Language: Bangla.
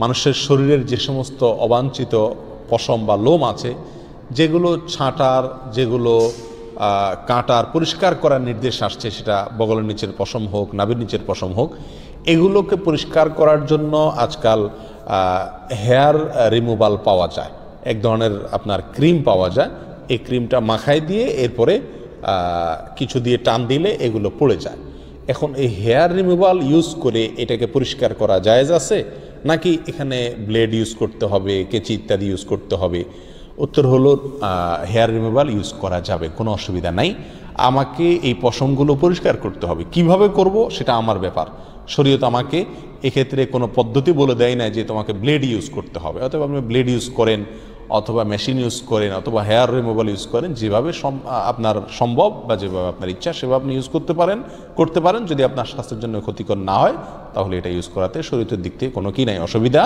মানুষের শরীরের যে সমস্ত অবাঞ্ছিত পশম বা লোম আছে, যেগুলো ছাঁটার, যেগুলো কাটার, পরিষ্কার করার নির্দেশ আসছে, সেটা বগলের নিচের পশম হোক, নাভির নিচের পশম হোক, এগুলোকে পরিষ্কার করার জন্য আজকাল হেয়ার রিমুভাল পাওয়া যায়। এক ধরনের আপনার ক্রিম পাওয়া যায়। এই ক্রিমটা মাখায় দিয়ে এরপরে কিছু দিয়ে টান দিলে এগুলো পড়ে যায়। এখন এই হেয়ার রিমুভাল ইউজ করে এটাকে পরিষ্কার করা জায়েজ আছে, নাকি এখানে ব্লেড ইউজ করতে হবে, কেচি ইত্যাদি ইউজ করতে হবে? উত্তর হলো হেয়ার রিমুভাল ইউজ করা যাবে, কোনো অসুবিধা নাই। আমাকে এই পশমগুলো পরিষ্কার করতে হবে, কিভাবে করব সেটা আমার ব্যাপার। শরীয়ত আমাকে এক্ষেত্রে কোনো পদ্ধতি বলে দেয় না যে তোমাকে ব্লেড ইউজ করতে হবে। অথবা আপনি ব্লেড ইউজ করেন, অথবা মেশিন ইউজ করেন, অথবা হেয়ার রিমুভাল ইউজ করেন, যেভাবে আপনার সম্ভব বা যেভাবে আপনার ইচ্ছা সেভাবে আপনি ইউজ করতে পারেন। যদি আপনার স্বাস্থ্যের জন্য ক্ষতিকর না হয় তাহলে এটা ইউজ করাতে শরীয়তের দিক থেকে কোনো কি নাই, অসুবিধা